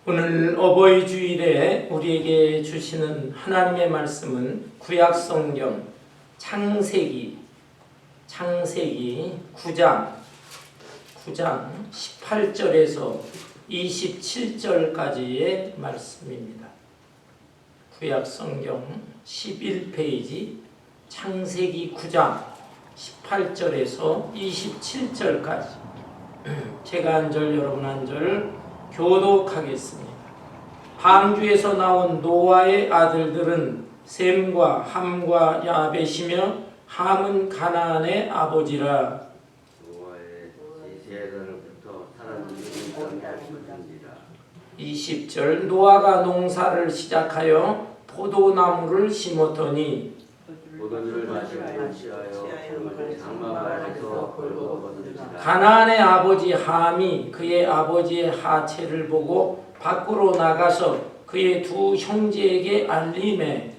오늘 어버이 주일에 우리에게 주시는 하나님의 말씀은 구약 성경 창세기 9장 18절에서 27절까지의 말씀입니다. 구약 성경 11페이지 창세기 9장 18절에서 27절까지 제가 한 절 여러분 한 절 교독하겠습니다. 방주에서 나온 노아의 아들들은 셈과 함과 야벳이며 함은 가나안의 아버지라. 노아의 지세에서부터 사람들이 땅에 20절 노아가 농사를 시작하여 포도나무를 심었더니 포도주를 마시고 취하여 장막에서 벌거벗은지라. 가나안의 아버지 함이 그의 아버지의 하체를 보고 밖으로 나가서 그의 두 형제에게 알림해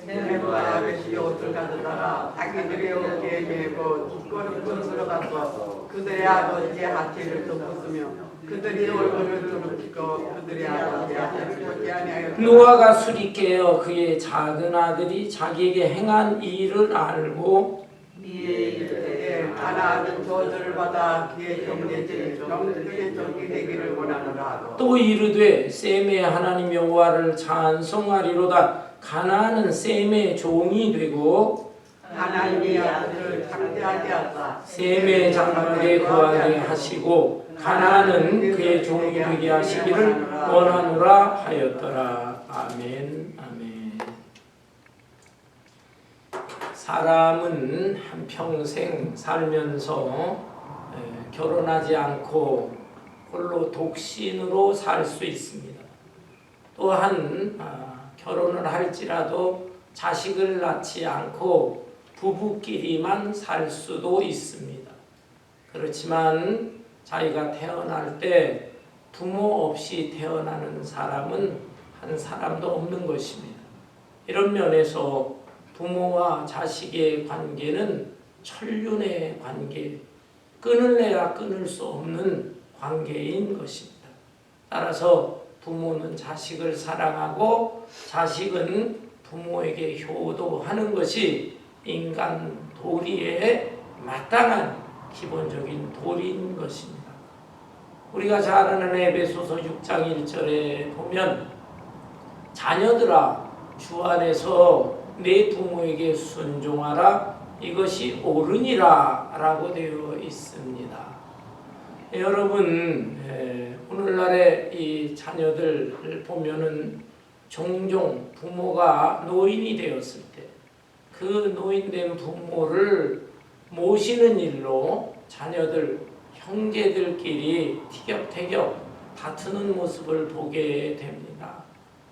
셈과 야벳이 옷을 가져다가 자기들의 어깨에 메고 뒷걸음으로 들어가서 그들의 아버지의 하체를 덮었으며 그들이 얼굴을 두르치고 그들의 아버지의 하체를 덮지 아니하였다. 노아가 술이 깨어 그의 작은 아들이 자기에게 행한 일을 알고 이에 이르되 가나안은 저주를 받아 그의 형제들이 영적의 적이 되기를 원하노라. 또 이르되 셈의 하나님 여호와를 찬송하리로다. 가나안은 셈의 종이 되고 하나님의 아들을 창대하게 하사 셈의 장막에 거하게 하시고 가나안은 그의 종이 되게 하시기를 원하노라 하였더라. 아멘. 아멘. 사람은 한평생 살면서 결혼하지 않고 홀로 독신으로 살 수 있습니다. 또한 결혼을 할지라도 자식을 낳지 않고 부부끼리만 살 수도 있습니다. 그렇지만 자기가 태어날 때 부모 없이 태어나는 사람은 한 사람도 없는 것입니다. 이런 면에서 부모와 자식의 관계는 천륜의 관계, 끊을래야 끊을 수 없는 관계인 것입니다. 따라서 부모는 자식을 사랑하고 자식은 부모에게 효도하는 것이 인간 도리에 마땅한 기본적인 도리인 것입니다. 우리가 잘 아는 에베소서 6장 1절에 보면 자녀들아 주 안에서 내 부모에게 순종하라 이것이 옳으니라 라고 되어 있습니다. 여러분 오늘날의 이 자녀들을 보면은 종종 부모가 노인이 되었을 때 그 노인된 부모를 모시는 일로 자녀들, 형제들끼리 티격태격 다투는 모습을 보게 됩니다.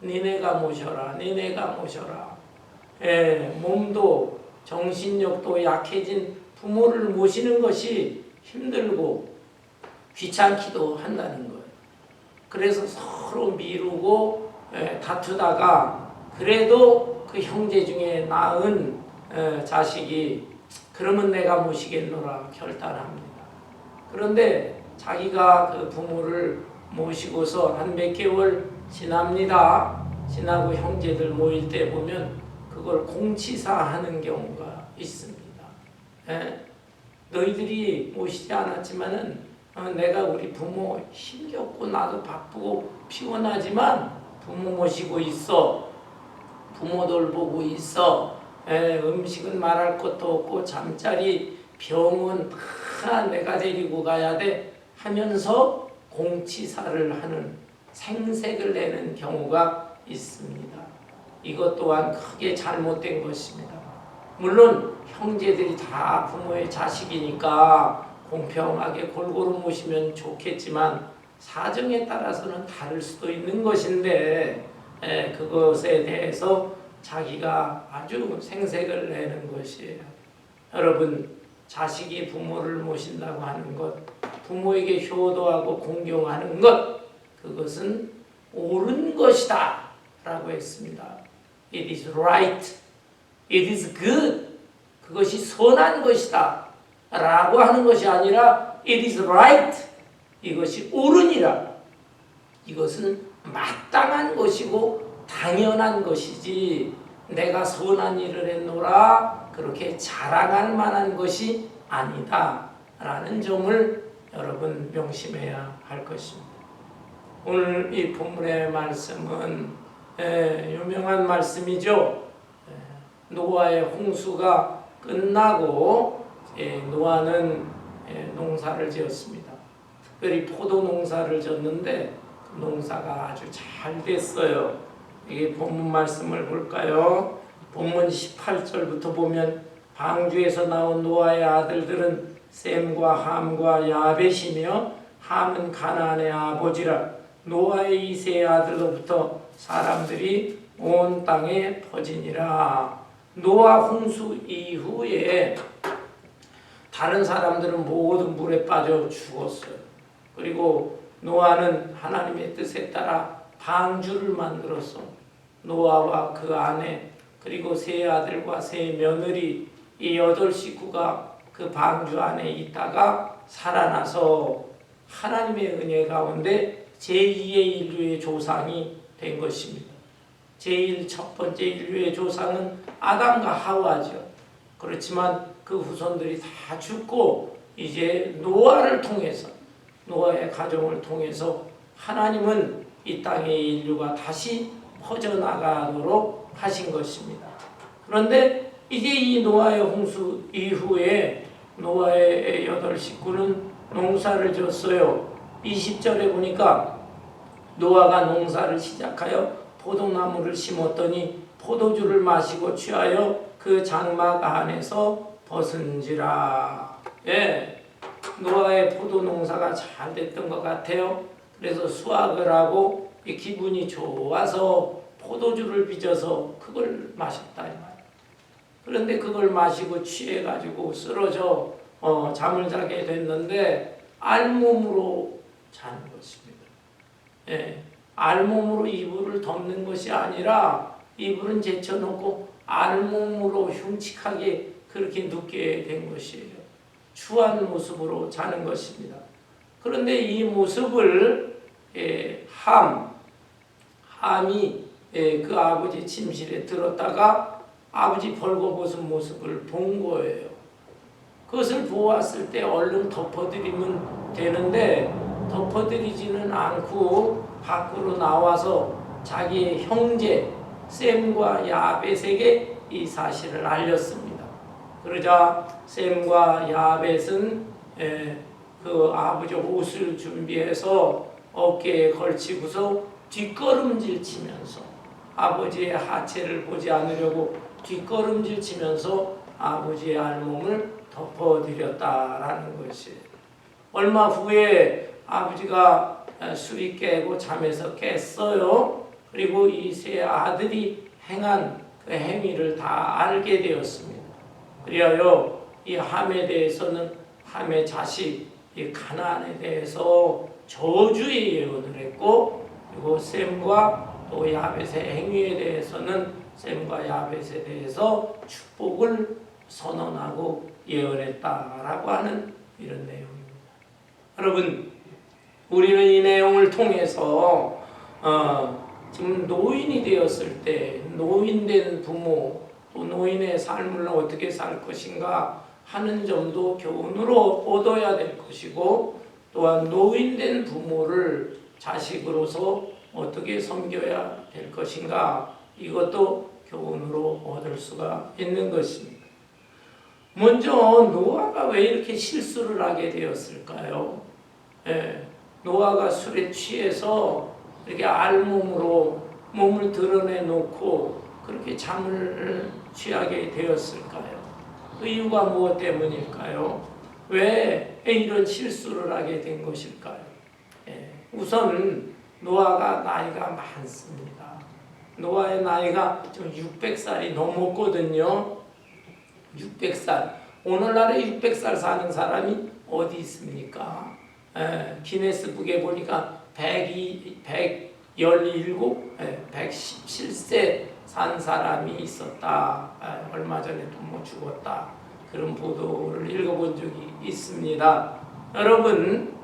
니네가 모셔라, 니네가 모셔라. 몸도 정신력도 약해진 부모를 모시는 것이 힘들고 귀찮기도 한다는 거예요. 그래서 서로 미루고 다투다가 그래도 그 형제 중에 낳은 자식이 그러면 내가 모시겠노라 결단합니다. 그런데 자기가 그 부모를 모시고서 한 몇 개월 지납니다. 지나고 형제들 모일 때 보면 그걸 공치사하는 경우가 있습니다. 너희들이 모시지 않았지만은 내가 우리 부모 힘겹고 나도 바쁘고 피곤하지만 부모 모시고 있어. 부모 돌보고 있어. 음식은 말할 것도 없고 잠자리 병원 다 내가 데리고 가야 돼 하면서 공치사를 하는 생색을 내는 경우가 있습니다. 이것 또한 크게 잘못된 것입니다. 물론 형제들이 다 부모의 자식이니까 공평하게 골고루 모시면 좋겠지만 사정에 따라서는 다를 수도 있는 것인데 그것에 대해서 자기가 아주 생색을 내는 것이에요. 여러분 자식이 부모를 모신다고 하는 것, 부모에게 효도하고 공경하는 것, 그것은 옳은 것이다 라고 했습니다. It is right. It is good. 그것이 선한 것이다 라고 하는 것이 아니라 It is right. 이것이 옳으니라. 이것은 마땅한 것이고 당연한 것이지 내가 선한 일을 했노라 그렇게 자랑할 만한 것이 아니다 라는 점을 여러분 명심해야 할 것입니다. 오늘 이 본문의 말씀은 유명한 말씀이죠. 노아의 홍수가 끝나고 노아는 농사를 지었습니다. 특별히 포도 농사를 졌는데 그 농사가 아주 잘 됐어요. 이 본문 말씀을 볼까요? 본문 18절부터 보면 방주에서 나온 노아의 아들들은 셈과 함과 야벳이며 함은 가나안의 아버지라. 노아의 이세 아들로부터 사람들이 온 땅에 퍼지니라. 노아 홍수 이후에 다른 사람들은 모두 물에 빠져 죽었어요. 그리고 노아는 하나님의 뜻에 따라 방주를 만들어서 노아와 그 아내 그리고 세 아들과 세 며느리 이 8 식구가 그 방주 안에 있다가 살아나서 하나님의 은혜 가운데 제2의 인류의 조상이 된 것입니다. 첫 번째 인류의 조상은 아담과 하와죠. 그렇지만 그 후손들이 다 죽고 이제 노아를 통해서 노아의 가정을 통해서 하나님은 이 땅의 인류가 다시 퍼져나가도록 하신 것입니다. 그런데 이제 이 노아의 홍수 이후에 노아의 8 식구는 농사를 지었어요. 20절에 보니까 노아가 농사를 시작하여 포도나무를 심었더니 포도주를 마시고 취하여 그 장막 안에서 벗은지라. 노아의 포도 농사가 잘 됐던 것 같아요. 그래서 수확을 하고 기분이 좋아서 포도주를 빚어서 그걸 마셨다 이 말이에요. 그런데 그걸 마시고 취해가지고 쓰러져 잠을 자게 됐는데 알몸으로 자는 것입니다. 알몸으로 이불을 덮는 것이 아니라 이불은 제쳐놓고 알몸으로 흉측하게 그렇게 눕게 된 것이에요. 추한 모습으로 자는 것입니다. 그런데 이 모습을 함이 그 아버지 침실에 들었다가 아버지 벌거벗은 모습을 본 거예요. 그것을 보았을 때 얼른 덮어드리면 되는데 덮어드리지는 않고 밖으로 나와서 자기의 형제 셈과 야벳에게 이 사실을 알렸습니다. 그러자 셈과 야벳은 그 아버지 옷을 준비해서 어깨에 걸치고서 뒷걸음질 치면서 아버지의 하체를 보지 않으려고 뒷걸음질 치면서 아버지의 알몸을 덮어드렸다라는 것이에요. 얼마 후에 아버지가 술이 깨고 잠에서 깼어요. 그리고 이 세 아들이 행한 그 행위를 다 알게 되었습니다. 그리하여 이 함에 대해서는 함의 자식 이 가나안에 대해서 저주의 예언을 했고, 그리고 셈과 또 야벳의 행위에 대해서는 셈과 야벳에 대해서 축복을 선언하고 예언했다라고 하는 이런 내용입니다. 여러분, 우리는 이 내용을 통해서 지금 노인이 되었을 때 노인된 부모 또 노인의 삶을 어떻게 살 것인가 하는 점도 교훈으로 얻어야 될 것이고, 또한 노인된 부모를 자식으로서 어떻게 섬겨야 될 것인가 이것도 교훈으로 얻을 수가 있는 것입니다. 먼저 노아가 왜 이렇게 실수를 하게 되었을까요? 노아가 술에 취해서 이렇게 알몸으로 몸을 드러내놓고 그렇게 잠을 취하게 되었을까요? 그 이유가 무엇 때문일까요? 왜 이런 실수를 하게 된 것일까요? 우선 노아가 나이가 많습니다. 노아의 나이가 지금 600살이 넘었거든요. 600살. 오늘날에 600살 사는 사람이 어디 있습니까? 기네스북에 보니까 117, 117세 산 사람이 있었다. 얼마 전에 또 뭐 죽었다. 그런 보도를 읽어본 적이 있습니다. 여러분,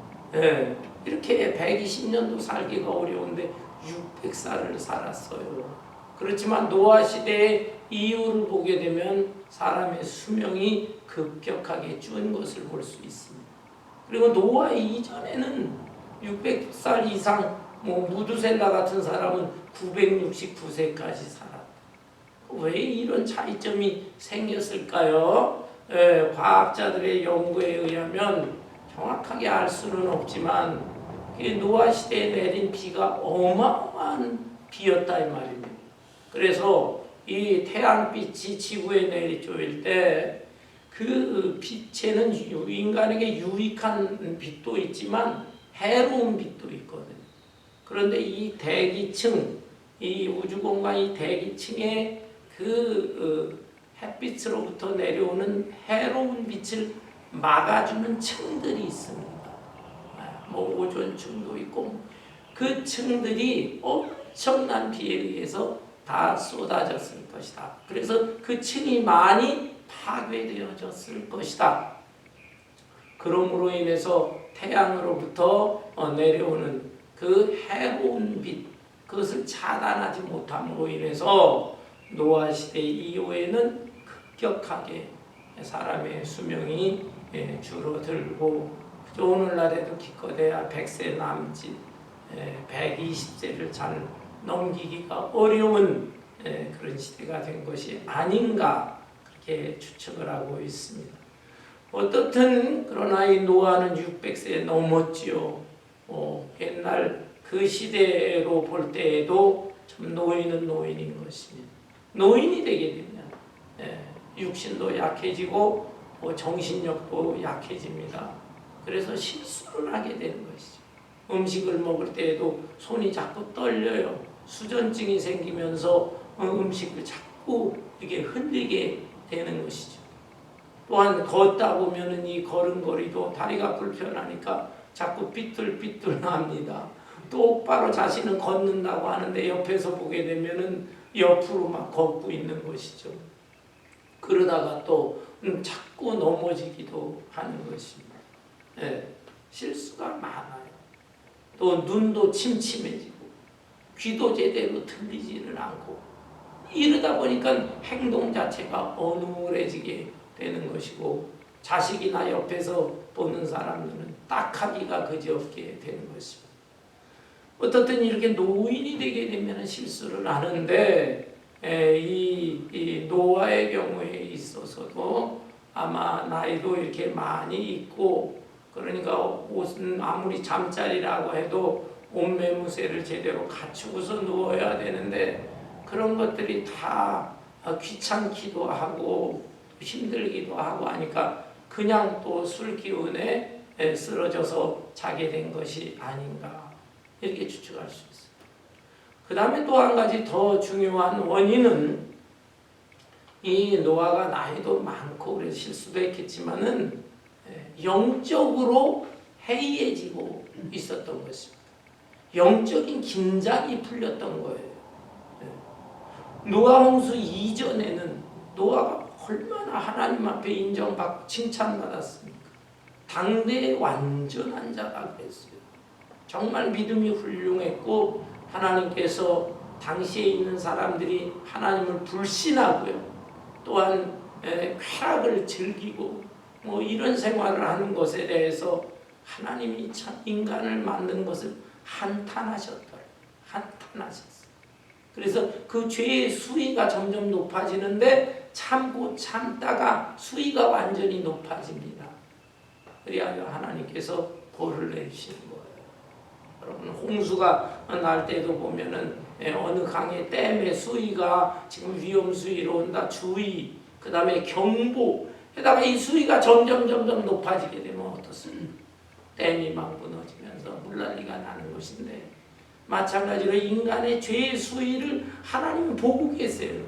이렇게 120년도 살기가 어려운데 600살을 살았어요. 그렇지만 노아 시대의 이유를 보게 되면 사람의 수명이 급격하게 준 것을 볼 수 있습니다. 그리고 노아 이전에는 600살 이상 무두셀라 같은 사람은 969세까지 살았다. 왜 이런 차이점이 생겼을까요? 과학자들의 연구에 의하면 정확하게 알 수는 없지만 노아 시대에 내린 비가 어마어마한 비였다 이 말입니다. 그래서 이 태양빛이 지구에 내리쬐을 때 그 빛에는 인간에게 유익한 빛도 있지만 해로운 빛도 있거든요. 그런데 이 대기층, 이 우주공간 이 대기층에 그 햇빛으로부터 내려오는 해로운 빛을 막아주는 층들이 있습니다. 오존층도 있고 그 층들이 엄청난 비에 의해서 다 쏟아졌을 것이다. 그래서 그 층이 많이 파괴되어졌을 것이다. 그러므로 인해서 태양으로부터 내려오는 그 해로운 빛, 그것을 차단하지 못함으로 인해서 노아 시대 이후에는 급격하게 사람의 수명이 줄어들고 오늘날에도 기껏해야 100세 남짓 120세를 잘 넘기기가 어려운 그런 시대가 된 것이 아닌가 그렇게 추측을 하고 있습니다. 어떻든 그러나 이 노아는 600세 넘었지요. 옛날 그 시대로 볼 때에도 참 노인은 노인인 것입니다. 노인이 되게 되면 육신도 약해지고 정신력도 약해집니다. 그래서 실수를 하게 되는 것이죠. 음식을 먹을 때에도 손이 자꾸 떨려요. 수전증이 생기면서 음식을 자꾸 이게 흘리게 되는 것이죠. 또한 걷다 보면은 이 걸음걸이도 다리가 불편하니까 자꾸 삐뚤삐뚤합니다. 똑바로 자신은 걷는다고 하는데 옆에서 보게 되면은 옆으로 막 걷고 있는 것이죠. 그러다가 또 자꾸 넘어지기도 하는 것입니다. 실수가 많아요. 또 눈도 침침해지고 귀도 제대로 들리지는 않고 이러다 보니까 행동 자체가 어눌해지게 되는 것이고 자식이나 옆에서 보는 사람들은 딱하기가 그지없게 되는 것입니다. 어떻든 이렇게 노인이 되게 되면 실수를 하는데 이 노아의 경우에 있어서도 아마 나이도 이렇게 많이 있고 그러니까 옷은 아무리 잠자리라고 해도 옷매무새를 제대로 갖추고서 누워야 되는데 그런 것들이 다 귀찮기도 하고 힘들기도 하고 하니까 그냥 또 술 기운에 쓰러져서 자게 된 것이 아닌가 이렇게 추측할 수 있어요. 그 다음에 또 한 가지 더 중요한 원인은 이 노아가 나이도 많고 그래서 실수도 했겠지만은 영적으로 해이해지고 있었던 것입니다. 영적인 긴장이 풀렸던 거예요. 노아 홍수 이전에는 노아가 얼마나 하나님 앞에 인정받고 칭찬받았습니까? 당대의 완전한 자가 그랬어요. 정말 믿음이 훌륭했고 하나님께서 당시에 있는 사람들이 하나님을 불신하고요. 또한 쾌락을 즐기고 이런 생활을 하는 것에 대해서 하나님이 참 인간을 만든 것을 한탄하셨어요. 그래서 그 죄의 수위가 점점 높아지는데 참고 참다가 수위가 완전히 높아집니다. 그래야 하나님께서 벌을 내주시는 거예요. 여러분 홍수가 날 때도 보면은 어느 강의 댐의 수위가 지금 위험 수위로 온다 주의 그 다음에 경보 게다가 이 수위가 점점 높아지게 되면 어떻습니까? 댐이 막 무너지면서 물난리가 나는 것인데 마찬가지로 인간의 죄의 수위를 하나님이 보고 계세요.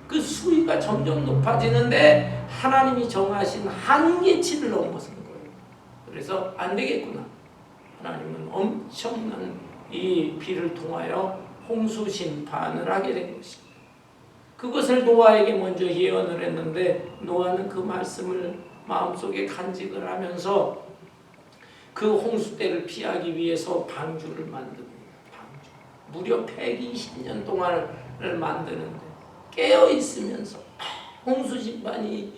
그 수위가 점점 높아지는데 하나님이 정하신 한계치를 넘어선 거예요. 그래서 안 되겠구나. 하나님은 엄청난 이 비를 통하여 홍수 심판을 하게 된 것입니다. 그것을 노아에게 먼저 예언을 했는데 노아는 그 말씀을 마음속에 간직을 하면서 그 홍수 때를 피하기 위해서 방주를 만듭니다. 무려 120년 동안을 만드는데 깨어 있으면서 홍수 심판이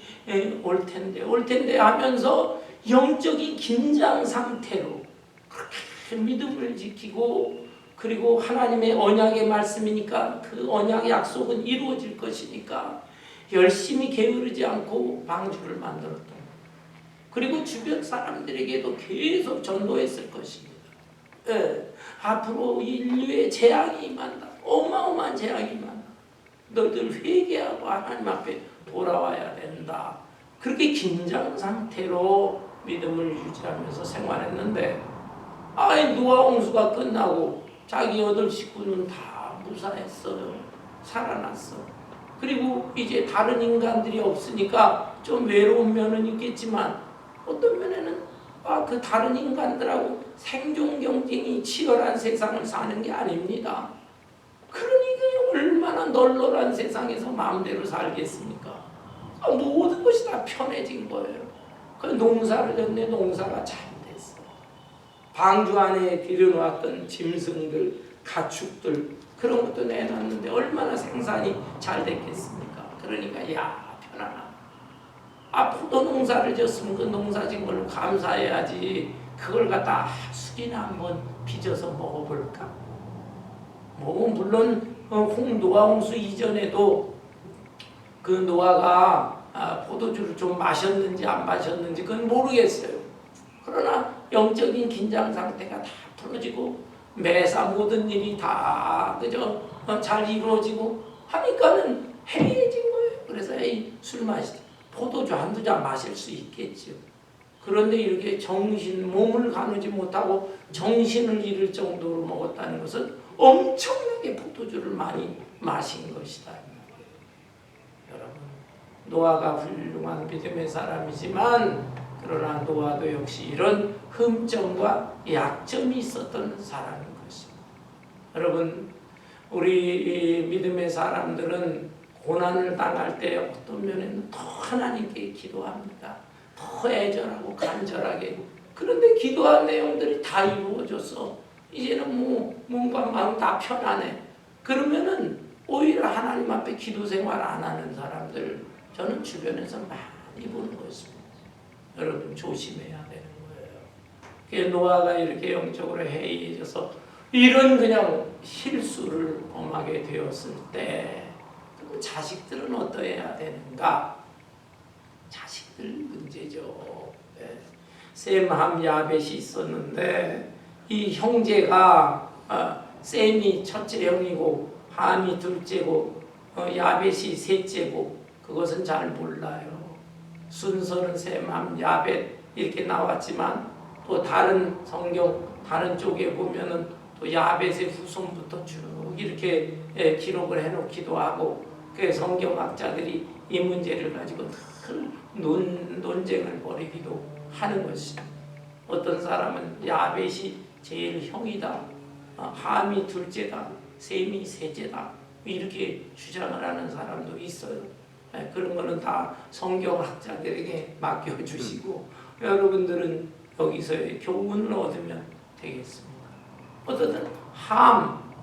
올 텐데 하면서 영적인 긴장 상태로 그렇게 믿음을 지키고, 그리고 하나님의 언약의 말씀이니까 그 언약 약속은 이루어질 것이니까 열심히 게으르지 않고 방주를 만들었던 거예요. 그리고 주변 사람들에게도 계속 전도했을 것입니다. 앞으로 인류의 재앙이 임한다. 어마어마한 재앙이 임한다. 너희들 회개하고 하나님 앞에 돌아와야 된다. 그렇게 긴장 상태로 믿음을 유지하면서 생활했는데, 노아 홍수가 끝나고 자기 8 식구는 다 무사했어요. 살아났어. 그리고 이제 다른 인간들이 없으니까 좀 외로운 면은 있겠지만, 어떤 면에는 그 다른 인간들하고 생존 경쟁이 치열한 세상을 사는 게 아닙니다. 그러니까 얼마나 널널한 세상에서 마음대로 살겠습니까? 모든 것이 다 편해진 거예요. 그 농사를 졌네. 농사가 잘 됐어. 방주 안에 들여놓았던 짐승들, 가축들 그런 것도 내놨는데 얼마나 생산이 잘 됐겠습니까? 그러니까 편안하다. 포도 농사를 졌으면 그 농사진 걸로 감사해야지. 그걸 갖다 숙이나 한번 빚어서 먹어볼까? 물론 노아 홍수 이전에도 그 노아가 포도주를 좀 마셨는지 안 마셨는지 그건 모르겠어요. 그러나 영적인 긴장 상태가 다 풀어지고 매사 모든 일이 다 그저 잘 이루어지고 하니까는 해해진 거예요. 그래서 술 마시지, 포도주 한두 잔 마실 수 있겠지요. 그런데 이렇게 몸을 가누지 못하고 정신을 잃을 정도로 먹었다는 것은 엄청나게 포도주를 많이 마신 것이다. 여러분, 노아가 훌륭한 믿음의 사람이지만, 그러나 노아도 역시 이런 흠점과 약점이 있었던 사람인 것입니다. 여러분, 우리 믿음의 사람들은 고난을 당할 때 어떤 면에는 더 하나님께 기도합니다. 더 애절하고 간절하게. 그런데 기도한 내용들이 다 이루어져서 이제는 몸과 마음 다 편안해. 그러면은 오히려 하나님 앞에 기도 생활 안 하는 사람들 저는 주변에서 많이 보는 것입니다. 여러분 조심해야 되는 거예요. 노아가 이렇게 영적으로 해이해져서 이런 그냥 실수를 범하게 되었을 때 그럼 자식들은 어떠해야 되는가? 자식들 문제죠. 셈, 함, 야벳이 있었는데 이 형제가 셈이 첫째 형이고 함이 둘째고 야벳이 셋째고 그것은 잘 몰라요. 순서는 셈, 함, 야벳 이렇게 나왔지만 또 다른 성경 다른 쪽에 보면은 또 야벳의 후손부터 쭉 이렇게 기록을 해놓기도 하고, 그 성경학자들이 이 문제를 가지고 늘 논쟁을 벌이기도 하는 것이죠. 어떤 사람은 야벳이 제일 형이다, 함이 둘째다, 셈이 셋째다 이렇게 주장을 하는 사람도 있어요. 그런 거는 다 성경학자들에게 맡겨주시고 여러분들은 여기서의 교훈을 얻으면 되겠습니다. 어쨌든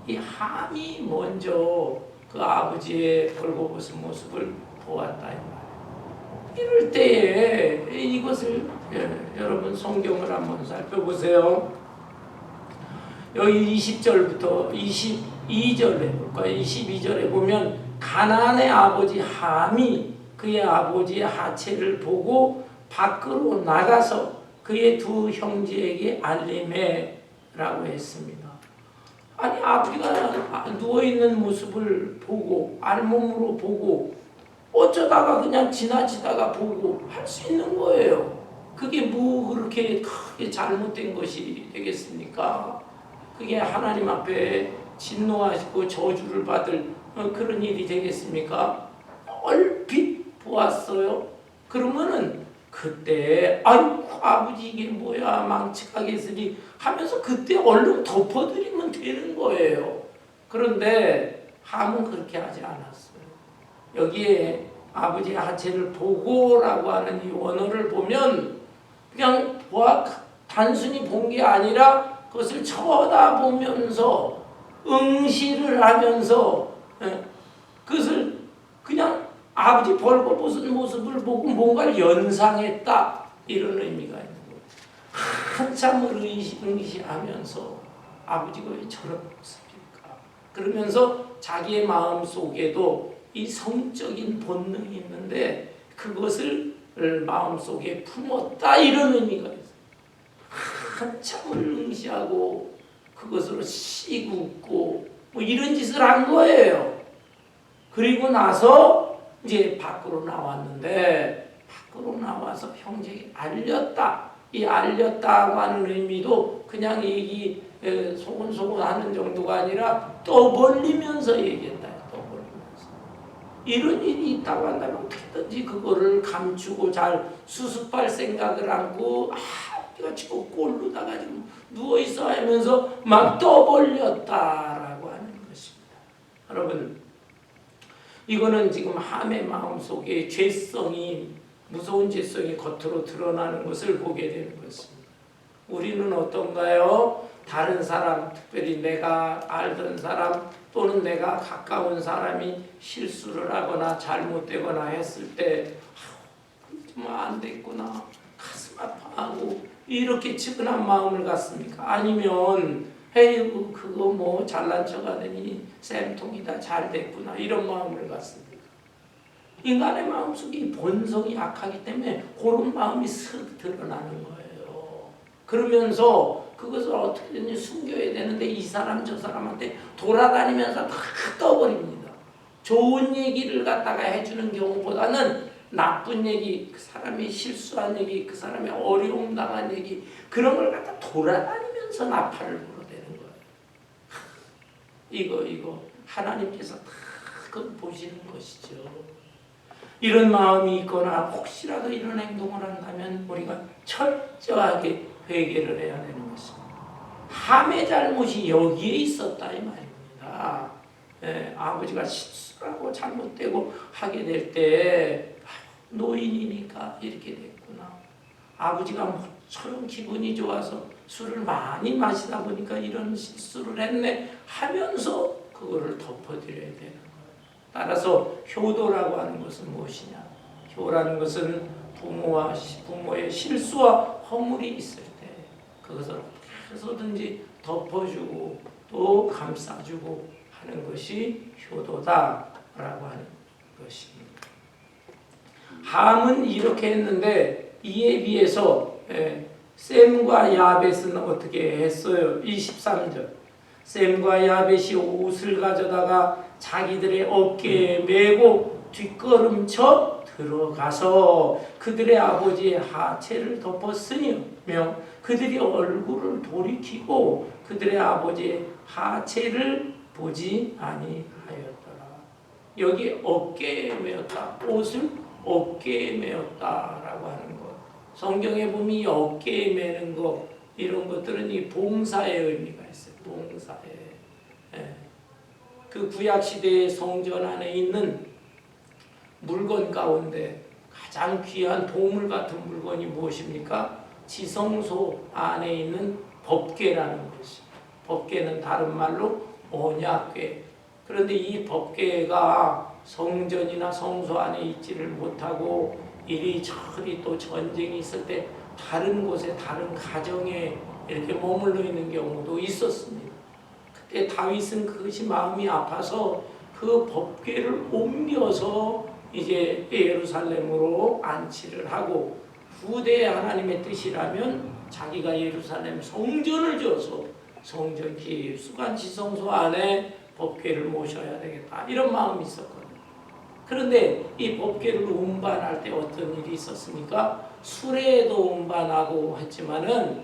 이 함이 먼저 그 아버지의 벌거벗은 모습을 보았다 이 말이에요. 이럴 때에 이것을 여러분 성경을 한번 살펴보세요. 여기 20절부터 22절에 볼까요? 22절에 보면 가나안의 아버지 함이 그의 아버지의 하체를 보고 밖으로 나가서 그의 두 형제에게 알리매라고 했습니다. 아니 아버지가 누워있는 모습을 보고 알몸으로 보고 어쩌다가 그냥 지나치다가 보고 할 수 있는 거예요. 그게 뭐 그렇게 크게 잘못된 것이 되겠습니까? 그게 하나님 앞에 진노하시고 저주를 받을 그런 일이 되겠습니까? 얼핏 보았어요. 그러면은 그때 아이고 아버지 이게 뭐야 망측하겠으니 하면서 그때 얼른 덮어드리면 되는 거예요. 그런데 함은 그렇게 하지 않았어요. 여기에 아버지의 하체를 보고라고 하는 이 원어를 보면 그냥 단순히 본 게 아니라 그것을 쳐다보면서 응시를 하면서 그것을 그냥 아버지 벌거벗은 모습을 보고 뭔가를 연상했다 이런 의미가 있는 거예요. 한참을 응시하면서 아버지가 왜 저런 모습일까? 그러면서 자기의 마음 속에도 이 성적인 본능이 있는데 그것을 마음속에 품었다 이런 의미가 있어요. 한참을 응시하고 그것으로 씨굽고 뭐 이런 짓을 한 거예요. 그리고 나서 이제 밖으로 나왔는데 밖으로 나와서 형제에게 알렸다. 이 알렸다고 하는 의미도 그냥 얘기 소곤소곤 하는 정도가 아니라 떠벌리면서 얘기했다. 떠벌리면서. 이런 일이 있다고 한다면 어떻게든지 그거를 감추고 잘 수습할 생각을 하고 내가 지금 꼴로다가 지금 누워있어 하면서 막 떠벌렸다라고 하는 것입니다. 여러분 이거는 지금 함의 마음속에 죄성이 무서운 죄성이 겉으로 드러나는 것을 보게 되는 것입니다. 우리는 어떤가요? 다른 사람, 특별히 내가 알던 사람 또는 내가 가까운 사람이 실수를 하거나 잘못되거나 했을 때 정말 안 됐구나 가슴 아파하고 이렇게 측은한 마음을 갖습니까? 아니면 에이 그거 뭐 잘난 척하더니 쌤통이다 잘 됐구나 이런 마음을 갖습니까? 인간의 마음속에 본성이 약하기 때문에 그런 마음이 쓱 드러나는 거예요. 그러면서 그것을 어떻게든 숨겨야 되는데 이 사람 저 사람한테 돌아다니면서 다 떠버립니다. 좋은 얘기를 갖다가 해주는 경우보다는 나쁜 얘기, 그 사람이 실수한 얘기, 그 사람이 어려움 당한 얘기 그런 걸 갖다 돌아다니면서 나팔을 불어대는 거예요. 이거 하나님께서 다 그걸 보시는 것이죠. 이런 마음이 있거나 혹시라도 이런 행동을 한다면 우리가 철저하게 회개를 해야 되는 것입니다. 함의 잘못이 여기에 있었다 이 말입니다. 아버지가 실수하고 잘못되고 하게 될 때 노인이니까 이렇게 됐구나. 아버지가 모처럼 기분이 좋아서 술을 많이 마시다 보니까 이런 실수를 했네 하면서 그거를 덮어드려야 되는 거예요. 따라서 효도라고 하는 것은 무엇이냐? 효라는 것은 부모의 실수와 허물이 있을 때 그것을 어떻게 해서든지 덮어주고 또 감싸주고 하는 것이 효도다라고 하는 것입니다. 함은 이렇게 했는데 이에 비해서 셈과 야벳은 어떻게 했어요? 23절 셈과 야벳이 옷을 가져다가 자기들의 어깨에 메고 뒷걸음쳐 들어가서 그들의 아버지의 하체를 덮었으며 그들이 얼굴을 돌이키고 그들의 아버지의 하체를 보지 아니하였더라. 여기 어깨에 메었다. 옷을 어깨에 메었다라고 하는 것. 성경에 보면 이 어깨에 메는 것 이런 것들은 이 봉사의 의미가 있어요. 봉사의. 그 구약 시대의 성전 안에 있는 물건 가운데 가장 귀한 보물 같은 물건이 무엇입니까? 지성소 안에 있는 법궤라는 것이. 법궤는 다른 말로 언약궤. 그런데 이 법궤가 성전이나 성소 안에 있지를 못하고 이리저리 또 전쟁이 있을 때 다른 곳에 다른 가정에 이렇게 머물러 있는 경우도 있었습니다. 그때 다윗은 그것이 마음이 아파서 그 법궤를 옮겨서 이제 예루살렘으로 안치를 하고 후대에 하나님의 뜻이라면 자기가 예루살렘 성전을 지어서 성전 깊숙한 지성소 안에 법궤를 모셔야 되겠다 이런 마음이 있었거든요. 그런데 이 법궤를 운반할 때 어떤 일이 있었습니까? 수레에도 운반하고 했지만은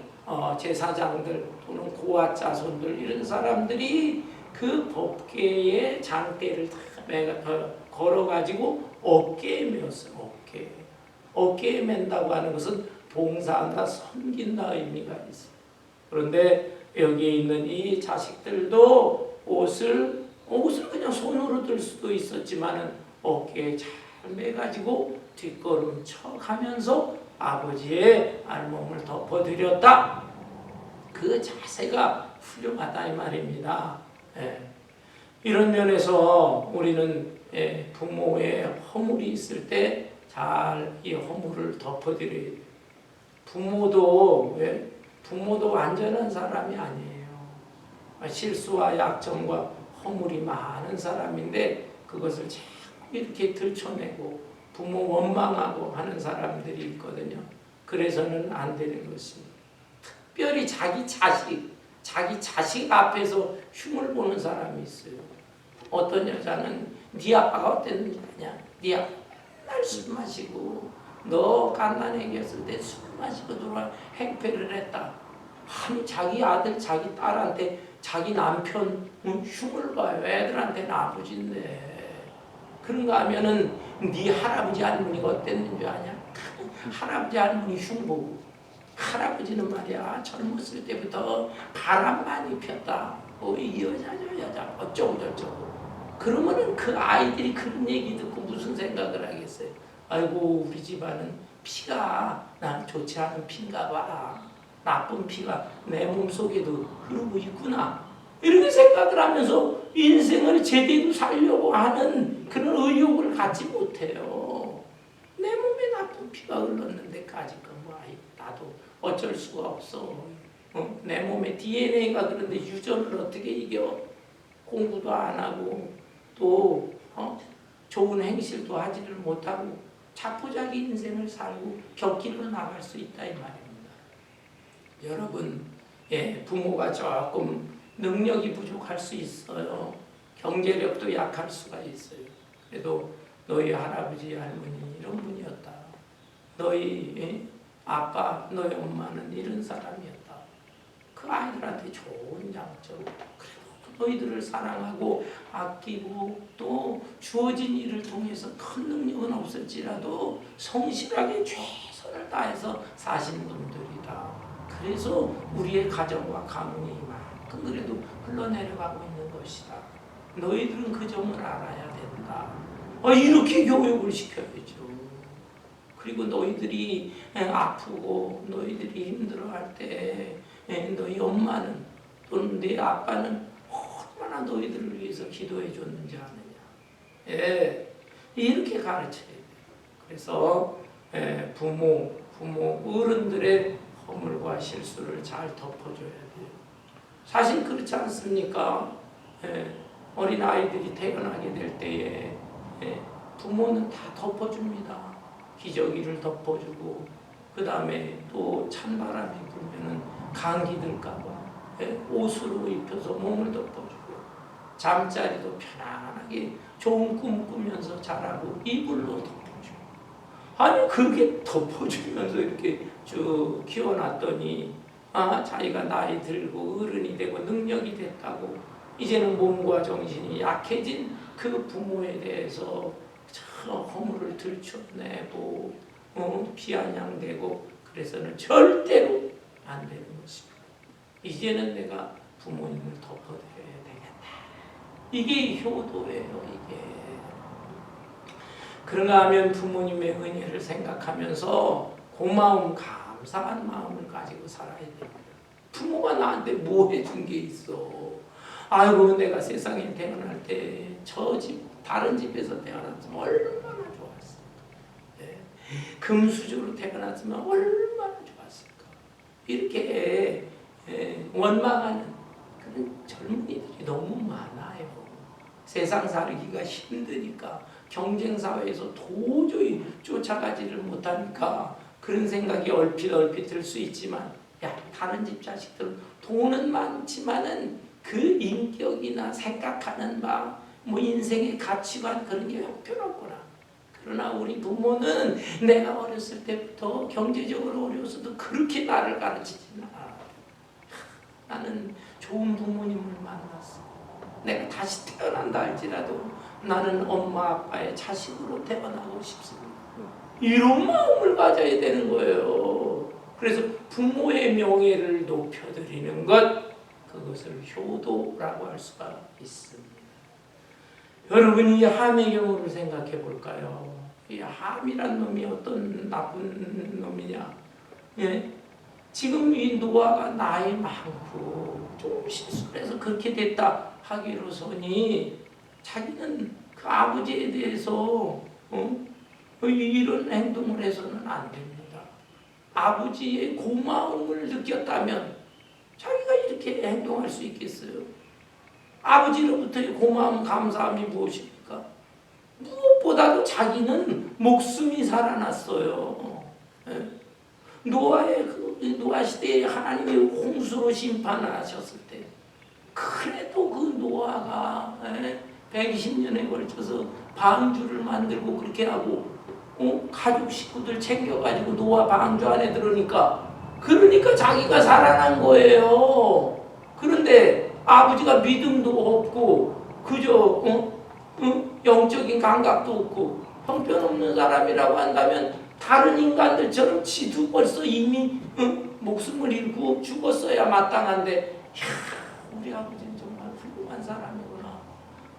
제사장들 또는 고아 자손들 이런 사람들이 그 법궤의 장대를 다 걸어가지고 어깨에 메었어요. 어깨에 맨다고 하는 것은 봉사한다, 섬긴다 의미가 있어요. 그런데 여기에 있는 이 자식들도 옷을 그냥 손으로 들 수도 있었지만은 어깨에 잘 매가지고 뒷걸음 척하면서 아버지의 알몸을 덮어드렸다. 그 자세가 훌륭하다 이 말입니다. 예. 이런 면에서 우리는 부모의 허물이 있을 때 잘 이 허물을 덮어드려야 돼요. 부모도 완전한 사람이 아니에요. 실수와 약점과 허물이 많은 사람인데 그것을 자꾸 이렇게 들춰내고 부모 원망하고 하는 사람들이 있거든요. 그래서는 안 되는 것입니다. 특별히 자기 자식 앞에서 흉을 보는 사람이 있어요. 어떤 여자는 네 아빠가 어땠는지 아냐? 네 아빠 맨날 술 마시고 너 갓난애기였을 때 술 마시고 들어와 행패를 했다. 아니 자기 아들 자기 딸한테 자기 남편 흉을 봐요. 애들한테는 아버지인데 그런가 하면은 네 할아버지 할머니가 어땠는지 아냐? 할아버지 할머니 흉 보고 할아버지는 말이야 젊었을 때부터 바람 많이 폈다. 이 여자 저 여자 어쩌고 저쩌고. 그러면은 그 아이들이 그런 얘기 듣고 무슨 생각을 하겠어요? 아이고 우리 집안은 피가 난 좋지 않은 피인가 봐. 나쁜 피가 내 몸속에도 흐르고 있구나. 이렇게 생각을 하면서 인생을 제대로 살려고 하는 그런 의욕을 갖지 못해요. 내 몸에 나쁜 피가 흘렀는데까지 나도 어쩔 수가 없어. 내 몸에 DNA가 그런데 유전을 어떻게 이겨? 공부도 안 하고 또 좋은 행실도 하지를 못하고 자포자기 인생을 살고 곁길로 나갈 수 있다 이 말입니다. 여러분, 부모가 조금 능력이 부족할 수 있어요. 경제력도 약할 수가 있어요. 그래도 너희 할아버지 할머니 이런 분이었다. 너희 아빠 너희 엄마는 이런 사람이었다. 그 아이들한테 좋은 장점. 그리고 너희들을 사랑하고 아끼고 또 주어진 일을 통해서 큰 능력은 없을지라도 성실하게 최선을 다해서 사신 분들이다. 그래서 우리의 가정과 가문이 이만큼 그래도 흘러내려가고 있는 것이다. 너희들은 그 점을 알아야 된다. 이렇게 교육을 시켜야죠. 그리고 너희들이 아프고 너희들이 힘들어할 때 너희 엄마는 또는 네 아빠는 얼마나 너희들을 위해서 기도해 줬는지 아느냐. 이렇게 가르쳐야 돼요. 그래서 부모 어른들의 허물과 실수를 잘 덮어줘야 돼요. 사실 그렇지 않습니까? 어린 아이들이 태어나게 될 때에 부모는 다 덮어줍니다. 기저귀를 덮어주고 그 다음에 또 찬바람이 불면은 감기 들까봐 옷으로 입혀서 몸을 덮어주고 잠자리도 편안하게 좋은 꿈 꾸면서 자라고 이불로 덮어주고 아니 그렇게 덮어주면서 이렇게 쭉 키워놨더니 자기가 나이 들고 어른이 되고 능력이 됐다고 이제는 몸과 정신이 약해진 그 부모에 대해서 허물을 들춰내고 비아냥대고 그래서는 절대로 안 되는 것입니다. 이제는 내가 부모님을 덮어드려야 되겠다. 이게 효도예요. 이게. 그런가 하면 부모님의 은혜를 생각하면서 고마움 감사한 마음을 가지고 살아야 됩니다. 부모가 나한테 뭐 해준 게 있어. 아이고 내가 세상에 태어날 때 저 집 다른 집에서 태어났으면 얼마나 좋았을까. 금수저로 태어났으면 얼마나 좋았을까. 이렇게 원망하는 그런 젊은이들이 너무 많아요. 세상 살기가 힘드니까 경쟁사회에서 도저히 쫓아가지를 못하니까 그런 생각이 얼핏 들 수 있지만 다른 집 자식들은 돈은 많지만은 그 인격이나 생각하는 바 인생의 가치관 그런 게 형편없구나. 그러나 우리 부모는 내가 어렸을 때부터 경제적으로 어려웠어도 그렇게 나를 가르치지는 않아. 나는 좋은 부모님을 만났어. 내가 다시 태어난다 할지라도 나는 엄마 아빠의 자식으로 태어나고 싶습니다. 이런 마음을 가져야 되는 거예요. 그래서 부모의 명예를 높여드리는 것 그것을 효도라고 할 수가 있습니다. 여러분이 함의 경우를 생각해 볼까요? 이 함이란 놈이 어떤 나쁜 놈이냐? 지금 이 노아가 나이 많고 좀 실수를 해서 그렇게 됐다 하기로서니 자기는 그 아버지에 대해서 이런 행동을 해서는 안 됩니다. 아버지의 고마움을 느꼈다면 자기가 이렇게 행동할 수 있겠어요? 아버지로부터의 고마움, 감사함이 무엇입니까? 무엇보다도 자기는 목숨이 살아났어요. 노아 시대에 하나님이 홍수로 심판을 하셨을 때, 그래도 그 노아가 120년에 걸쳐서 방주를 만들고 그렇게 하고 가족 식구들 챙겨가지고 노아 방주 안에 들어오니까 그러니까 자기가 살아난 거예요. 그런데 아버지가 믿음도 없고 그저 영적인 감각도 없고 형편없는 사람이라고 한다면 다른 인간들처럼 지도 벌써 이미 목숨을 잃고 죽었어야 마땅한데, 우리 아버지는 정말 훌륭한 사람이구나.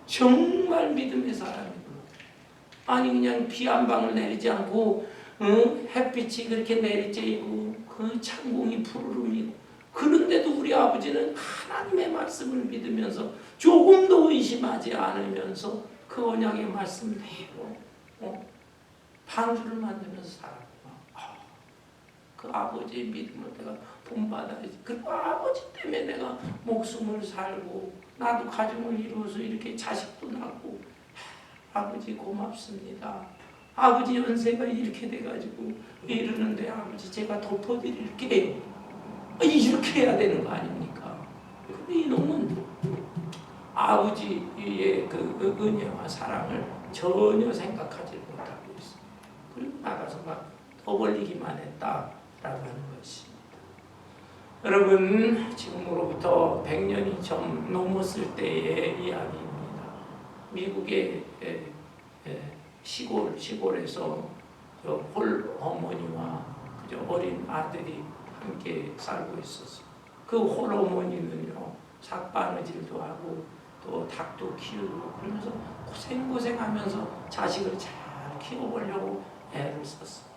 정말 믿음의 사람이구나. 아니 그냥 비 한 방울 내리지 않고 햇빛이 그렇게 내리쬐고 그 창공이 푸르름이고, 그런데도 우리 아버지는 하나님의 말씀을 믿으면서 조금도 의심하지 않으면서 그 언약의 말씀대로 방주를 만들면서 살았구나. 그 아버지의 믿음을 내가 본받아야지. 그리고 아버지 때문에 내가 목숨을 살고 나도 가정을 이루어서 이렇게 자식도 낳고, 아버지 고맙습니다. 아버지 연세가 이렇게 돼가지고 이러는데 아버지 제가 덮어드릴게요. 이렇게 해야 되는 거 아닙니까? 근데 이놈은 아버지의 그 은혜와 사랑을 전혀 생각하지 못하고 있어요. 그리고 나가서 막 떠벌리기만 했다라고 하는 것입니다. 여러분, 지금으로부터 100년이 좀 넘었을 때의 이야기입니다. 미국의 시골에서 홀 어머니와 그저 어린 아들이 함께 살고 있었어요. 그 홀 어머니는요, 삭바느질도 하고 또 닭도 키우고 그러면서 고생하면서 자식을 잘 키워보려고 애를 썼어요.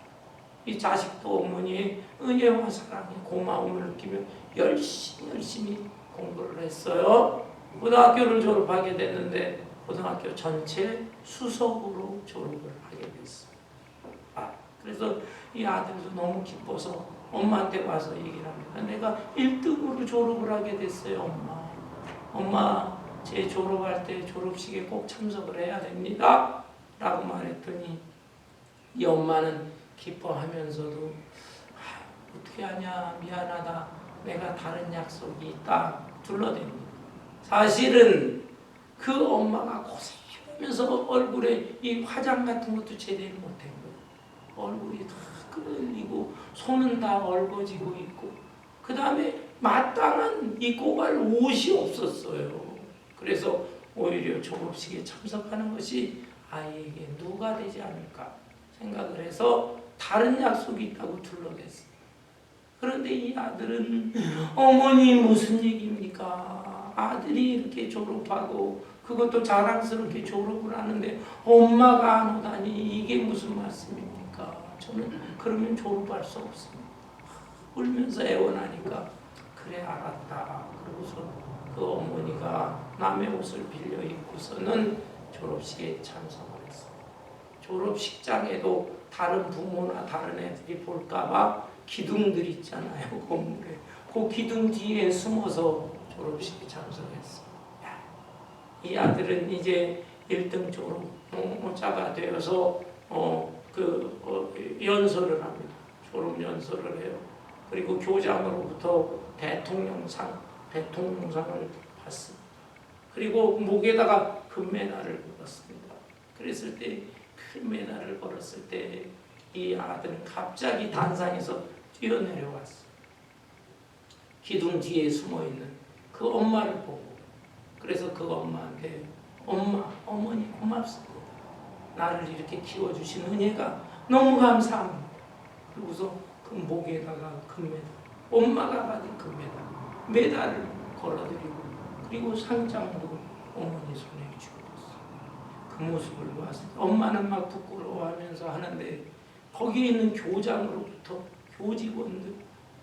이 자식도 어머니의 은혜와 사랑에 고마움을 느끼며 열심히 공부를 했어요. 고등학교를 졸업하게 됐는데 고등학교 전체 수석으로 졸업을 하게 됐어요. 그래서 이 아들도 너무 기뻐서 엄마한테 와서 얘기를 합니다. 내가 1등으로 졸업을 하게 됐어요, 엄마. 엄마, 제 졸업할 때 졸업식에 꼭 참석을 해야 됩니다. 라고 말했더니 이 엄마는 기뻐하면서도 어떻게 하냐, 미안하다, 내가 다른 약속이 있다 둘러댑니다. 사실은 그 엄마가 고생하면서 얼굴에 이 화장 같은 것도 제대로 못한 거예요. 얼굴이 다 끓이고 손은 다 얼거지고 있고, 그 다음에 마땅한 입고 갈 옷이 없었어요. 그래서 오히려 졸업식에 참석하는 것이 아이에게 누가 되지 않을까 생각을 해서 다른 약속이 있다고 둘러댔어요. 그런데 이 아들은 어머니 무슨 얘기입니까? 아들이 이렇게 졸업하고 그것도 자랑스럽게 졸업을 하는데 엄마가 안 오다니 이게 무슨 말씀입니까? 저는 그러면 졸업할 수 없습니다. 울면서 애원하니까 그래 알았다. 그러고서 그 어머니가 남의 옷을 빌려 입고서는 졸업식에 참석을 했어요. 졸업식장에도 다른 부모나 다른 애들이 볼까봐 기둥들 있잖아요, 건물에. 그 기둥 뒤에 숨어서 졸업식에 참석했어요. 이 아들은 이제 1등 졸업자가 되어서 연설을 합니다. 졸업 연설을 해요. 그리고 교장으로부터 대통령상을 받습니다. 그리고 목에다가 금메달을 걸었습니다. 그랬을 때 금메달을 걸었을 때 이 아들은 갑자기 단상에서 뛰어내려왔어요. 기둥 뒤에 숨어있는 그 엄마를 보고, 그래서 그 엄마한테 어머니 고맙습니다. 나를 이렇게 키워주신 은혜가 너무 감사합니다. 그러고서 그 목에다가 금메달, 엄마가 받은 금메달, 메달을 걸어드리고, 그리고 상장도 어머니 손에 쥐어줬어요. 그 모습을 봤을 때 엄마는 막 부끄러워하면서 하는데 거기에 있는 교장으로부터 교직원들,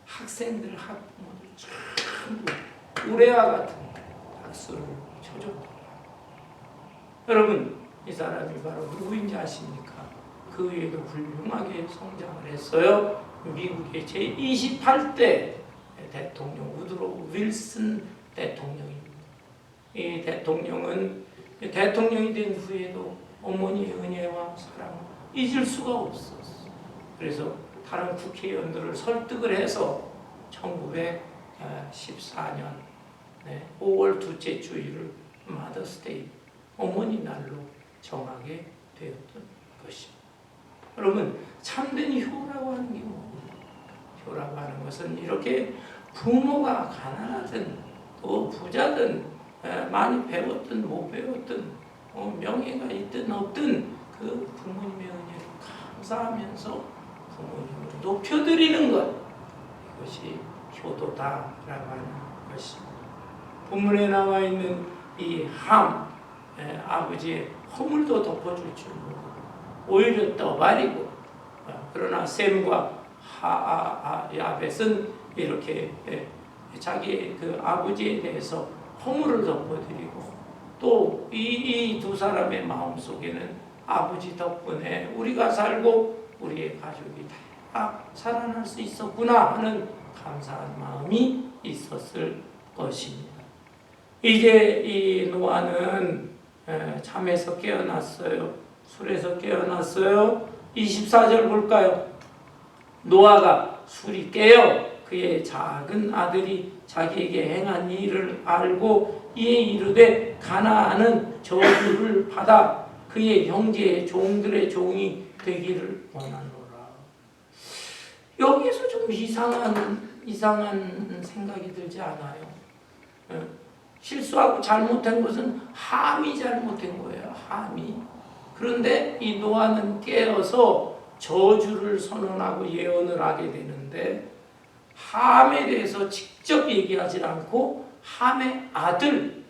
학생들, 학부모들 전부 우레와 같은 박수를 쳐줬어요. 여러분, 이 사람이 바로 누구인지 아십니까? 그 외에도 훌륭하게 성장을 했어요. 미국의 제28대 대통령 우드로 윌슨 대통령입니다. 이 대통령은 대통령이 된 후에도 어머니의 은혜와 사랑을 잊을 수가 없었어. 그래서 다른 국회의원들을 설득을 해서 1914년 5월 둘째 주일을 마더스데이, 어머니 날로 정하게 되었던 것입니다. 여러분, 참된 효라고 하는 게 뭐예요? 효라고 하는 것은 이렇게 부모가 가난하든 또 부자든 많이 배웠든 못 배웠든 명예가 있든 없든 그 부모님의 은혜를 감사하면서 부모님을 높여드리는 것, 이것이 효도다라고 하는 것입니다. 본문에 나와 있는 이 함, 아버지의 허물도 덮어줄 줄 모르고 오히려 떠발이고, 그러나 셈과 야벳은 이렇게 자기 그 아버지에 대해서 허물을 덮어드리고, 또 이 두 사람의 마음 속에는 아버지 덕분에 우리가 살고 우리의 가족이 다 살아날 수 있었구나 하는 감사한 마음이 있었을 것입니다. 이제 이 노아는 잠에서 깨어났어요. 술에서 깨어났어요. 24절 볼까요? 노아가 술이 깨어 그의 작은 아들이 자기에게 행한 일을 알고 이에 이르되 가나안은 저주를 받아 그의 형제의 종들의 종이 되기를 원하노라. 여기에서 좀 이상한 생각이 들지 않아요? 실수하고 잘못한 것은 함이 잘못한 거예요. 함이. 그런데 이 노아는 깨어서 저주를 선언하고 예언을 하게 되는데, 함에 대해서 직접 얘기하지 않고 함의 아들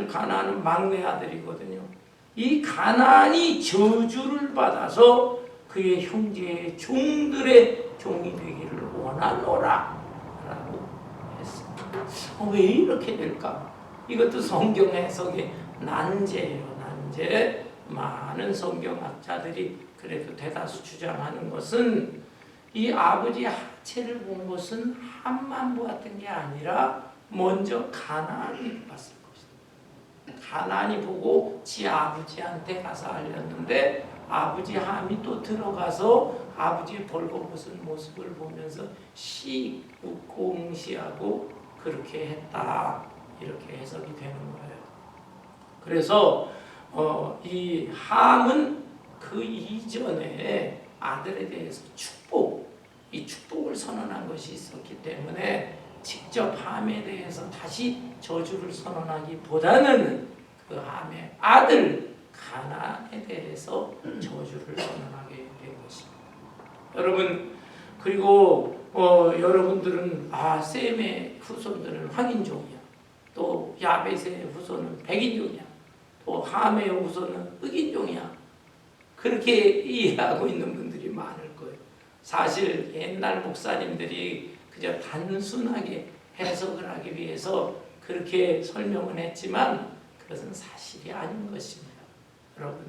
가나안은 막내 아들이거든요. 이 가나안이 저주를 받아서 그의 형제의 종들의 종이 되기를 원하노라 라고 했습니다. 왜 이렇게 될까? 이것도 성경 해석의 난제예요. 난제. 많은 성경학자들이 그래도 대다수 주장하는 것은 이 아버지의 하체를 본 것은 함만 보았던 게 아니라 먼저 가나안이 봤을 것이다. 가나안이 보고 지 아버지한테 가서 알렸는데 아버지 함이 또 들어가서 아버지의 벌거벗은 모습을 보면서 웃고 응시하고 그렇게 했다. 이렇게 해석이 되는 거예요. 그래서 이 함은 그 이전에 아들에 대해서 이 축복을 선언한 것이 있었기 때문에 직접 함에 대해서 다시 저주를 선언하기보다는 그 함의 아들 가나안에 대해서 저주를 선언하게 된 것입니다. 여러분, 그리고 여러분들은 셈의 후손들은 황인종이야. 또 야벳의 후손은 백인종이야. 또 함의 후손은 흑인종이야. 그렇게 이해하고 있는 분들이 많을 거예요. 사실 옛날 목사님들이 그저 단순하게 해석을 하기 위해서 그렇게 설명을 했지만 그것은 사실이 아닌 것입니다. 여러분,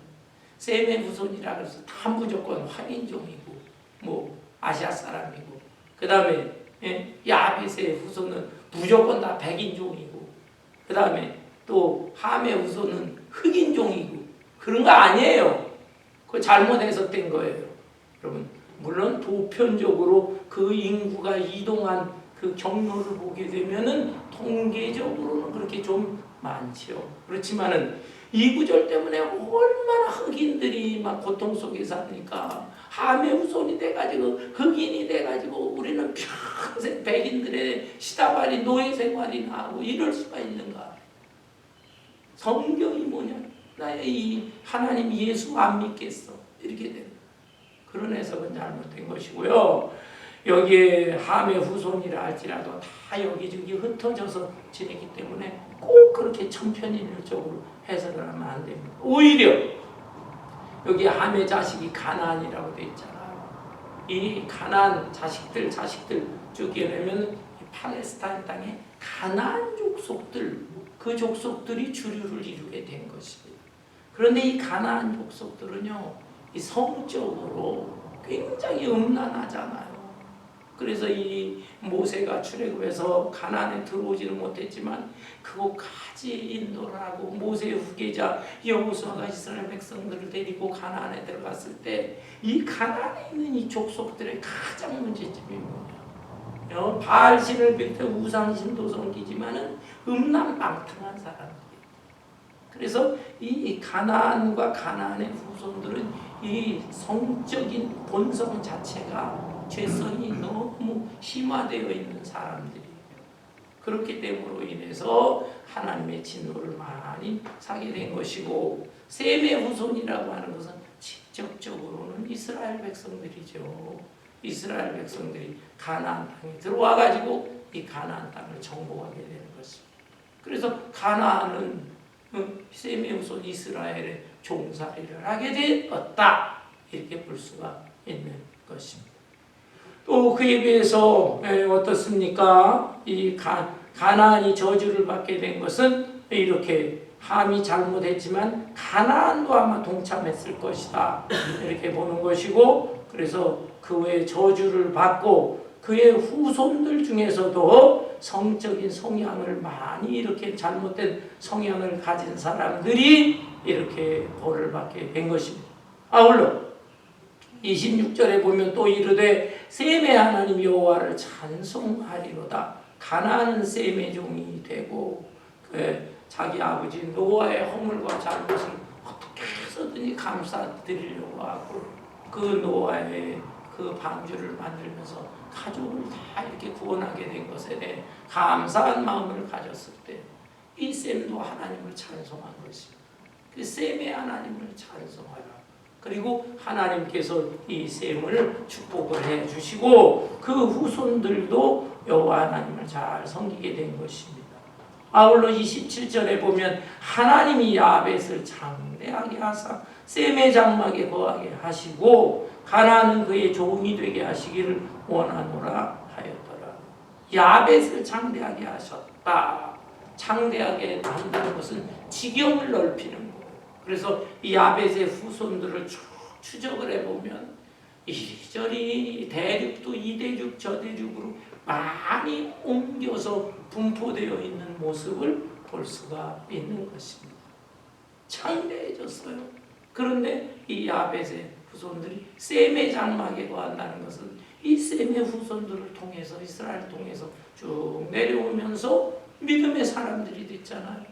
셈의 후손이라 해서 다 무조건 황인종이고 아시아 사람이고, 그 다음에 야벳의 후손은 무조건 다 백인종이고, 그 다음에 또 함의 후손은 흑인종이고, 그런 거 아니에요. 그거 잘못 해석된 거예요. 여러분, 물론 보편적으로 그 인구가 이동한 그 경로를 보게 되면은 통계적으로는 그렇게 좀 많죠. 그렇지만은 이 구절 때문에 얼마나 흑인들이 막 고통 속에 삽니까? 함의 후손이 돼가지고 흑인이 돼가지고 우리는 평생 백인들의 시다발이 노예 생활이나 하고 이럴 수가 있는가? 성경이 뭐냐? 나의 이 하나님 예수 안 믿겠어. 이렇게 되는 그런 해석은 잘못된 것이고요. 여기에 함의 후손이라 할지라도 다 여기저기 흩어져서 지내기 때문에 꼭 그렇게 천편일률적으로 해석을 하면 안 됩니다. 오히려 여기 함의 자식이 가나안이라고 되어 있잖아요. 이 가나안 자식들 쭉 이어내면 팔레스타인 땅에 가나안 족속들, 그 족속들이 주류를 이루게 된 것입니다. 그런데 이 가나안 족속들은요, 이 성적으로 굉장히 음란하잖아요. 그래서 이 모세가 출애굽해서 가나안에 들어오지는 못했지만 그곳까지 인도를 하고 모세의 후계자 여호수아가 이스라엘 백성들을 데리고 가나안에 들어갔을 때 이 가나안에 있는 이 족속들의 가장 문제점이 뭐냐? 바알신을 비롯해 우상신도 섬기지만은 음란방탕한 사람들이에요. 그래서 이 가나안과 가나안의 후손들은 이 성적인 본성 자체가 죄성이 너무 심화되어 있는 사람들이에요. 그렇기 때문으로 인해서 하나님의 진노를 많이 사게 된 것이고, 셈의 후손이라고 하는 것은 직접적으로는 이스라엘 백성들이죠. 이스라엘 백성들이 가나안 땅에 들어와 가지고 이 가나안 땅을 정복하게 되는 것입니다. 그래서 가나안은 셈의 후손 이스라엘의 종살이를 하게 되었다, 이렇게 볼 수가 있는 것입니다. 또 그에 비해서 어떻습니까? 이 가나안이 저주를 받게 된 것은 이렇게 함이 잘못했지만 가나안도 아마 동참했을 것이다, 이렇게 보는 것이고, 그래서 그 외에 저주를 받고 그의 후손들 중에서도 성적인 성향을 많이 이렇게 잘못된 성향을 가진 사람들이 이렇게 벌을 받게 된 것입니다. 아울러 26절에 보면 또 이르되 셈의 하나님 여호와를 찬송하리로다. 가나안은 셈의 종이 되고 자기 아버지 노아의 허물과 잘못을 어떻게 해서든지 감싸드리려고 하고 그 노아의 그 방주를 만들면서 가족을 다 이렇게 구원하게 된 것에 대해 감사한 마음을 가졌을 때 이 셈도 하나님을 찬송한 것입니다. 그 셈의 하나님을 찬송하라. 그리고 하나님께서 이 셈을 축복을 해주시고 그 후손들도 여호와 하나님을 잘 섬기게 된 것입니다. 아울러 27절에 보면 하나님이 야벳을 장대하게 하사 셈의 장막에 거하게 하시고 가나안은 그의 종이 되게 하시기를 원하노라 하였더라. 야벳을 장대하게 하셨다. 장대하게 한다는 것은 지경을 넓히는 거예요. 그래서 이 야벳의 후손들을 쭉 추적을 해보면 이리저리 대륙도 이대륙 저대륙으로 많이 옮겨서 분포되어 있는 모습을 볼 수가 있는 것입니다. 창대해졌어요. 그런데 이 야벳의 후손들이 셈의 장막에 거한다는 것은 이 셈의 후손들을 통해서 이스라엘을 통해서 쭉 내려오면서 믿음의 사람들이 됐잖아요.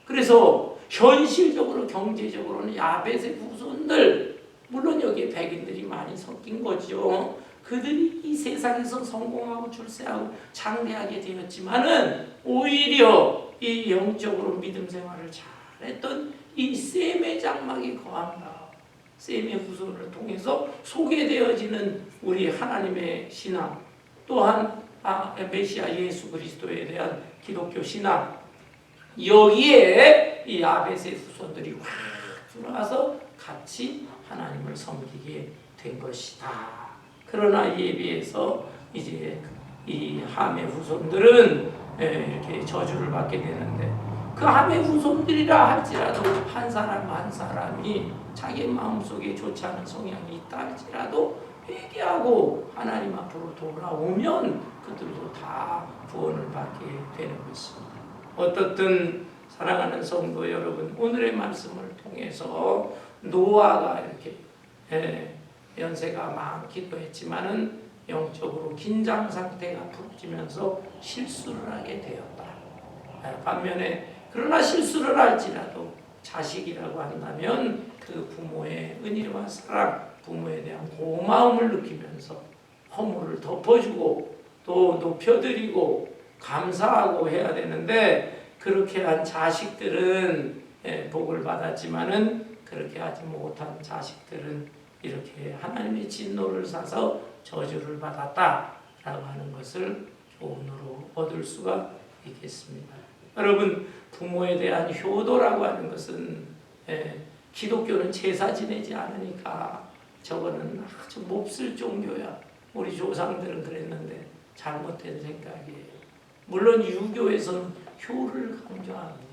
그래서 현실적으로 경제적으로는 야벳의 후손들, 물론 여기에 백인들이 많이 섞인 거죠. 그들이 이 세상에서 성공하고 출세하고 장대하게 되었지만은 오히려 이 영적으로 믿음 생활을 잘했던 이 셈의 장막에 거한다. 셈의 후손을 통해서 소개되어지는 우리 하나님의 신앙, 또한 메시아 예수 그리스도에 대한 기독교 신앙, 여기에 이 야벳의 후손들이 확 들어와서 같이 하나님을 섬기게 된 것이다. 그러나 이에 비해서 이제 이 함의 후손들은 이렇게 저주를 받게 되는데, 그 함의 후손들이라 할지라도 한 사람 한 사람이 자기 마음속에 좋지 않은 성향이 있다 할지라도 회개하고 하나님 앞으로 돌아오면 그들도 다 구원을 받게 되는 것입니다. 어떻든 사랑하는 성도 여러분, 오늘의 말씀을 통해서 노아가 이렇게 연세가 많기도 했지만은 영적으로 긴장 상태가 풀어지면서 실수를 하게 되었다. 반면에 그러나 실수를 할지라도 자식이라고 한다면 그 부모의 은혜와 사랑, 부모에 대한 고마움을 느끼면서 허물을 덮어주고 또 높여드리고 감사하고 해야 되는데, 그렇게 한 자식들은 복을 받았지만은 그렇게 하지 못한 자식들은 이렇게 하나님의 진노를 사서 저주를 받았다라고 하는 것을 교훈으로 얻을 수가 있겠습니다. 여러분, 부모에 대한 효도라고 하는 것은 기독교는 제사 지내지 않으니까 저거는 아주 몹쓸 종교야. 우리 조상들은 그랬는데 잘못된 생각이에요. 물론 유교에서는 효를 강조합니다.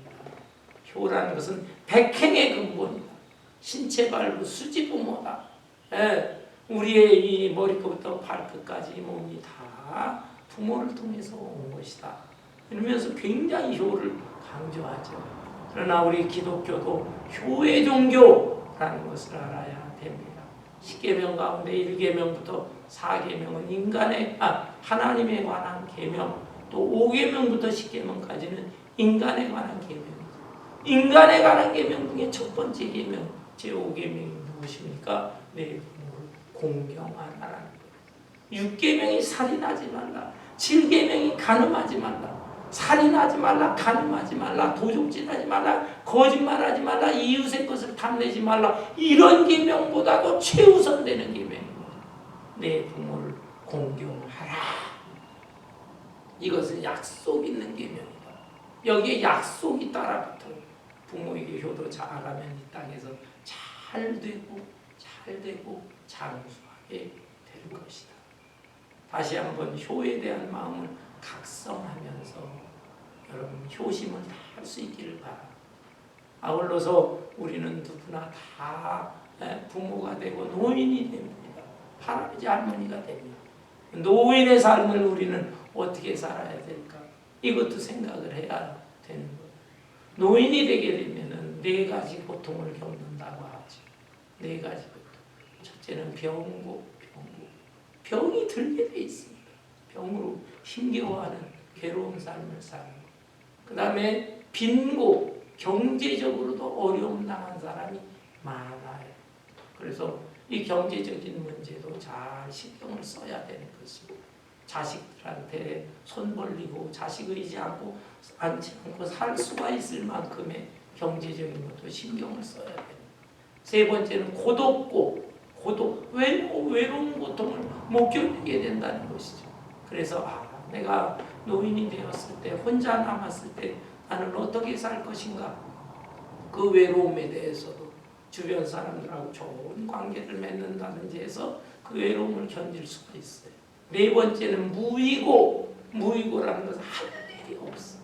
효라는 것은 백행의 근본이다. 신체 발부 수지부모다. 예, 우리의 이 머리끝부터 발끝까지 몸이 다 부모를 통해서 온 것이다. 이러면서 굉장히 효를 강조하죠. 그러나 우리 기독교도 효의 종교라는 것을 알아야 됩니다. 10계명 가운데 1계명부터 4계명은 하나님에 관한 계명, 또 5계명부터 10계명까지는 인간에 관한 계명이죠. 인간에 관한 계명 중에 첫 번째 계명, 제5계명이 무엇입니까? 내 부모를 공경하라는 거예요. 6계명이 살인하지 말라, 7계명이 간음하지 말라, 살인하지 말라, 간음하지 말라, 도적질하지 말라, 거짓말하지 말라, 이웃의 것을 탐내지 말라. 이런 계명보다도 최우선되는 계명입니다. 내 부모를 공경하라. 이것은 약속 있는 계명이다. 여기에 약속이 따라붙어요. 부모에게 효도 잘하면 이 땅에서 잘 되고 장수하게 될 것이다. 다시 한번 효에 대한 마음을 각성하면서 여러분 효심을 다 할 수 있기를 바랍니다. 아울러서 우리는 누구나 다 부모가 되고 노인이 됩니다. 할아버지 할머니가 됩니다. 노인의 삶을 우리는 어떻게 살아야 될까? 이것도 생각을 해야 되는 거예요. 노인이 되게 되면은 4가지 고통을 겪는다고 하죠. 4가지 고통. 첫째는 병이 들게 돼 있습니다. 병으로 힘겨워하는 괴로운 삶을 사는 것. 그 다음에 빈고, 경제적으로도 어려움 당한 사람이 많아요. 그래서 이 경제적인 문제도 잘 신경을 써야 되는 것입니다. 자식들한테 손 벌리고 자식 의지 않고 살 수가 있을 만큼의 경제적인 것도 신경을 써야 됩니다. 세 번째는 외로운 고통을 못 견디게 된다는 것이죠. 그래서 내가 노인이 되었을 때, 혼자 남았을 때 나는 어떻게 살 것인가? 그 외로움에 대해서도 주변 사람들하고 좋은 관계를 맺는다든지 해서 그 외로움을 견딜 수가 있어요. 4번째는 무의고라는 것은 할 일이 없어.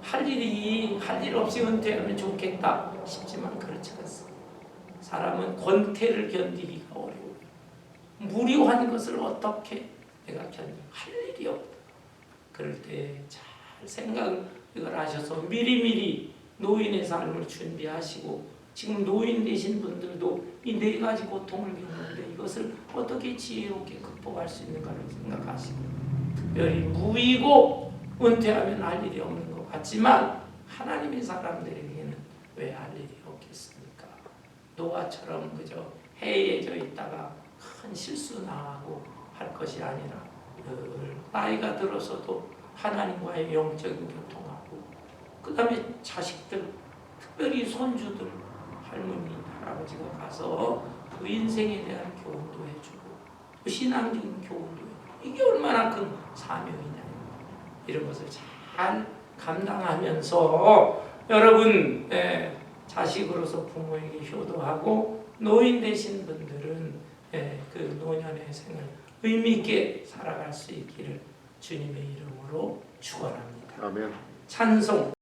할 일 없이 은퇴하면 좋겠다 싶지만 그렇지 않습니다. 사람은 권태를 견디기가 어려워요. 무료한 것을 어떻게 내가 할 일이 없다. 그럴 때 잘 생각을 하셔서 미리미리 노인의 삶을 준비하시고, 지금 노인 되신 분들도 이 4가지 고통을 겪는데 이것을 어떻게 지혜롭게 극복할 수 있는가를 생각하시고, 특별히 무의고 은퇴하면 할 일이 없는 것 같지만 하나님의 사람들에게는 왜 할 일이 없겠습니까? 노아처럼 그저 해이해져 있다가 큰 실수 나하고 할 것이 아니라 늘 나이가 들어서도 하나님과의 영적인 교통하고, 그 다음에 자식들, 특별히 손주들, 할머니, 할아버지가 가서 그 인생에 대한 교훈도 해주고 신앙적인 교훈도 해주고, 이게 얼마나 큰 사명이냐. 이런 것을 잘 감당하면서 여러분 자식으로서 부모에게 효도하고, 노인 되신 분들은 그 노년의 생을 의미 있게 살아갈 수 있기를 주님의 이름으로 축원합니다. 아멘. 찬송.